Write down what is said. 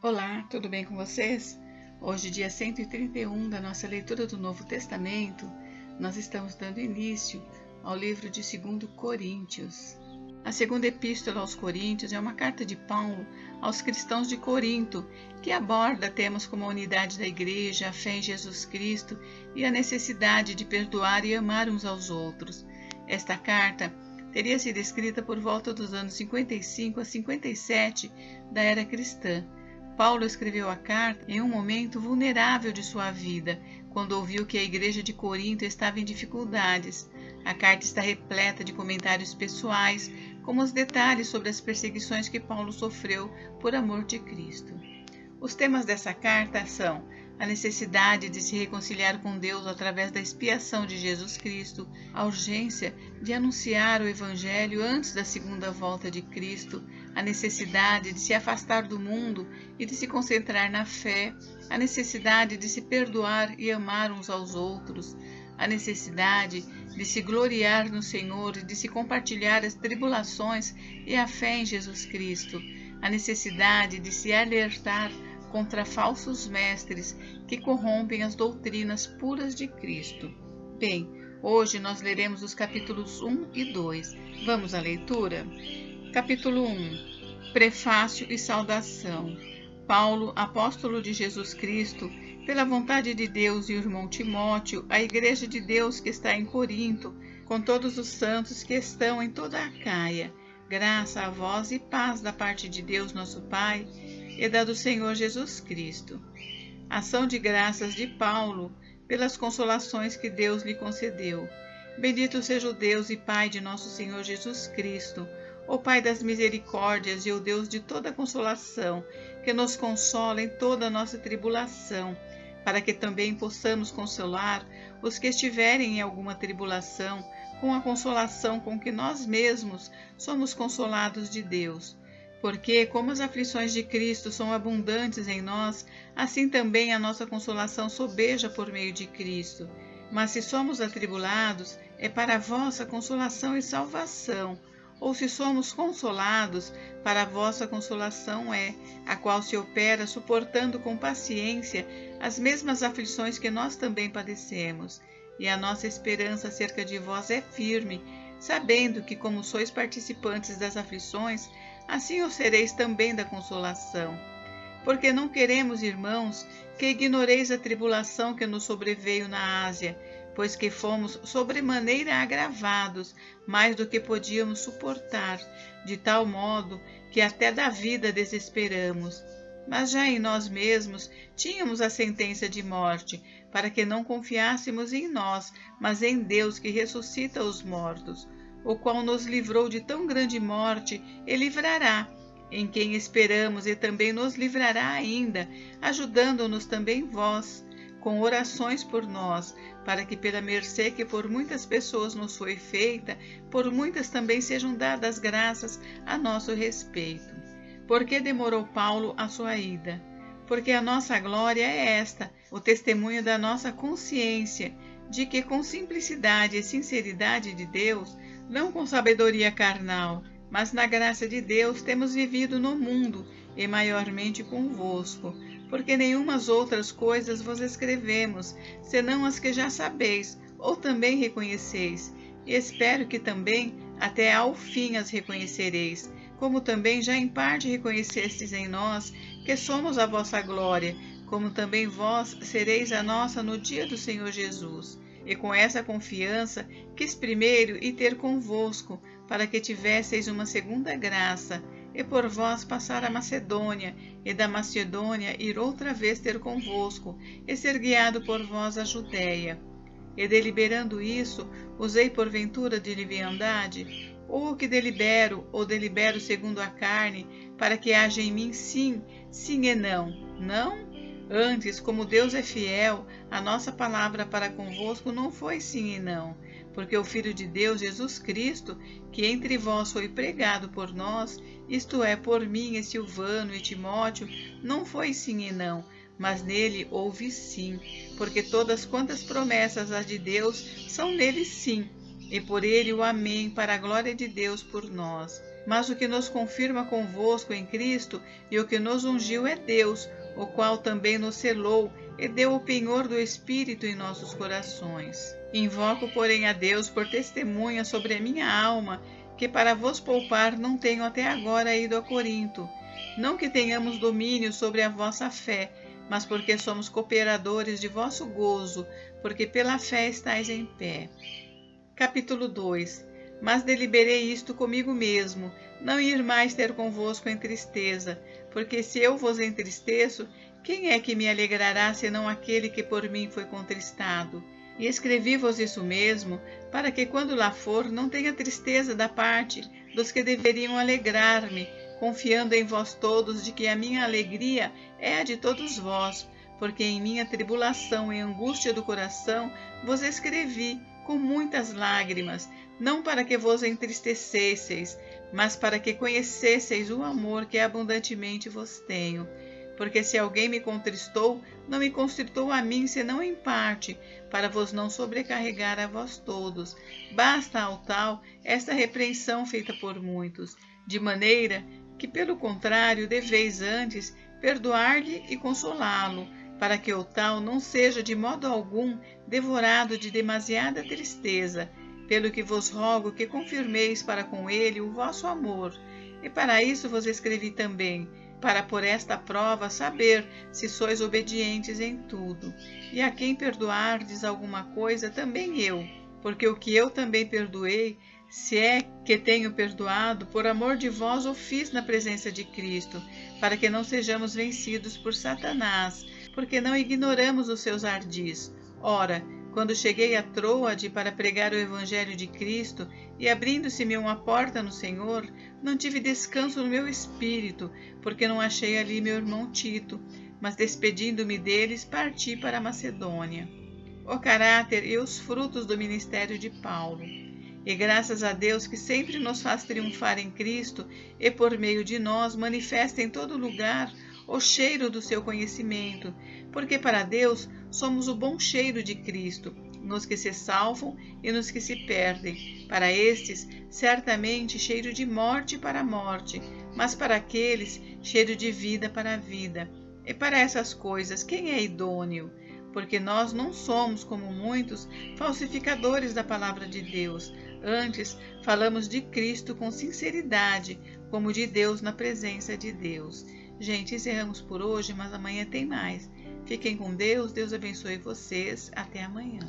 Olá, tudo bem com vocês? Hoje, dia 131 da nossa leitura do Novo Testamento, nós estamos dando início ao livro de 2 Coríntios. A segunda epístola aos Coríntios é uma carta de Paulo aos cristãos de Corinto, que aborda temas como a unidade da igreja, a fé em Jesus Cristo e a necessidade de perdoar e amar uns aos outros. Esta carta teria sido escrita por volta dos anos 55 a 57 da era cristã. Paulo escreveu a carta em um momento vulnerável de sua vida, quando ouviu que a igreja de Corinto estava em dificuldades. A carta está repleta de comentários pessoais, como os detalhes sobre as perseguições que Paulo sofreu por amor de Cristo. Os temas dessa carta são a necessidade de se reconciliar com Deus através da expiação de Jesus Cristo, a urgência de anunciar o Evangelho antes da segunda volta de Cristo, a necessidade de se afastar do mundo e de se concentrar na fé, a necessidade de se perdoar e amar uns aos outros, a necessidade de se gloriar no Senhor e de se compartilhar as tribulações e a fé em Jesus Cristo, a necessidade de se alertar contra falsos mestres que corrompem as doutrinas puras de Cristo. Bem, hoje nós leremos os capítulos 1 e 2. Vamos à leitura? Capítulo 1. Prefácio e saudação. Paulo, apóstolo de Jesus Cristo, pela vontade de Deus, e o irmão Timóteo, a igreja de Deus que está em Corinto, com todos os santos que estão em toda a Acaia. Graça a vós e paz da parte de Deus nosso Pai e da do Senhor Jesus Cristo. Ação de graças de Paulo pelas consolações que Deus lhe concedeu. Bendito seja o Deus e Pai de nosso Senhor Jesus Cristo, o Pai das misericórdias e o Deus de toda consolação, que nos consola em toda a nossa tribulação, para que também possamos consolar os que estiverem em alguma tribulação, com a consolação com que nós mesmos somos consolados de Deus. Porque, como as aflições de Cristo são abundantes em nós, assim também a nossa consolação sobeja por meio de Cristo. Mas se somos atribulados, é para a vossa consolação e salvação. Ou se somos consolados, para a vossa consolação é, a qual se opera suportando com paciência as mesmas aflições que nós também padecemos. E a nossa esperança acerca de vós é firme, sabendo que, como sois participantes das aflições, assim o sereis também da consolação. Porque não queremos, irmãos, que ignoreis a tribulação que nos sobreveio na Ásia, pois que fomos sobremaneira agravados, mais do que podíamos suportar, de tal modo que até da vida desesperamos. Mas já em nós mesmos tínhamos a sentença de morte, para que não confiássemos em nós, mas em Deus que ressuscita os mortos, o qual nos livrou de tão grande morte e livrará, em quem esperamos, e também nos livrará ainda, ajudando-nos também vós, com orações por nós, para que pela mercê que por muitas pessoas nos foi feita, por muitas também sejam dadas graças a nosso respeito. Por que demorou Paulo a sua ida? Porque a nossa glória é esta, o testemunho da nossa consciência, de que com simplicidade e sinceridade de Deus, não com sabedoria carnal, mas na graça de Deus temos vivido no mundo, e maiormente convosco, porque nenhumas outras coisas vos escrevemos, senão as que já sabeis, ou também reconheceis, e espero que também até ao fim as reconhecereis, como também já em parte reconhecestes em nós, que somos a vossa glória, como também vós sereis a nossa no dia do Senhor Jesus. E com essa confiança quis primeiro ir ter convosco, para que tivesseis uma segunda graça, e por vós passar a Macedônia, e da Macedônia ir outra vez ter convosco, e ser guiado por vós a Judéia. E deliberando isso, usei porventura de leviandade? Ou o que delibero, ou delibero segundo a carne, para que haja em mim sim, sim e não, não? Antes, como Deus é fiel, a nossa palavra para convosco não foi sim e não, porque o Filho de Deus, Jesus Cristo, que entre vós foi pregado por nós, isto é, por mim e Silvano e Timóteo, não foi sim e não, mas nele houve sim, porque todas quantas promessas as de Deus são nele sim, e por ele o amém para a glória de Deus por nós. Mas o que nos confirma convosco em Cristo e o que nos ungiu é Deus, o qual também nos selou e deu o penhor do Espírito em nossos corações. Invoco, porém, a Deus por testemunha sobre a minha alma, que para vos poupar não tenho até agora ido a Corinto. Não que tenhamos domínio sobre a vossa fé, mas porque somos cooperadores de vosso gozo, porque pela fé estáis em pé. Capítulo 2. Mas deliberei isto comigo mesmo, não ir mais ter convosco em tristeza, porque se eu vos entristeço, quem é que me alegrará, senão aquele que por mim foi contristado? E escrevi-vos isso mesmo, para que quando lá for, não tenha tristeza da parte dos que deveriam alegrar-me, confiando em vós todos de que a minha alegria é a de todos vós, porque em minha tribulação e angústia do coração vos escrevi com muitas lágrimas, não para que vos entristecesseis, mas para que conhecesseis o amor que abundantemente vos tenho. Porque se alguém me contristou, não me constritou a mim, senão em parte, para vos não sobrecarregar a vós todos. Basta ao tal esta repreensão feita por muitos, de maneira que, pelo contrário, deveis antes perdoar-lhe e consolá-lo, para que o tal não seja de modo algum devorado de demasiada tristeza, pelo que vos rogo que confirmeis para com ele o vosso amor. E para isso vos escrevi também, para por esta prova saber se sois obedientes em tudo. E a quem perdoardes alguma coisa, também eu, porque o que eu também perdoei, se é que tenho perdoado, por amor de vós o fiz na presença de Cristo, para que não sejamos vencidos por Satanás, porque não ignoramos os seus ardis. Ora, quando cheguei a Troade para pregar o Evangelho de Cristo, e abrindo-se-me uma porta no Senhor, não tive descanso no meu espírito, porque não achei ali meu irmão Tito, mas despedindo-me deles, parti para a Macedônia. O caráter e os frutos do ministério de Paulo. E graças a Deus que sempre nos faz triunfar em Cristo e por meio de nós manifesta em todo lugar o cheiro do seu conhecimento, porque para Deus somos o bom cheiro de Cristo, nos que se salvam e nos que se perdem. Para estes, certamente cheiro de morte para a morte, mas para aqueles, cheiro de vida para a vida. E para essas coisas, quem é idôneo? Porque nós não somos, como muitos, falsificadores da palavra de Deus. Antes, falamos de Cristo com sinceridade, como de Deus na presença de Deus. Gente, encerramos por hoje, mas amanhã tem mais. Fiquem com Deus, Deus abençoe vocês. Até amanhã.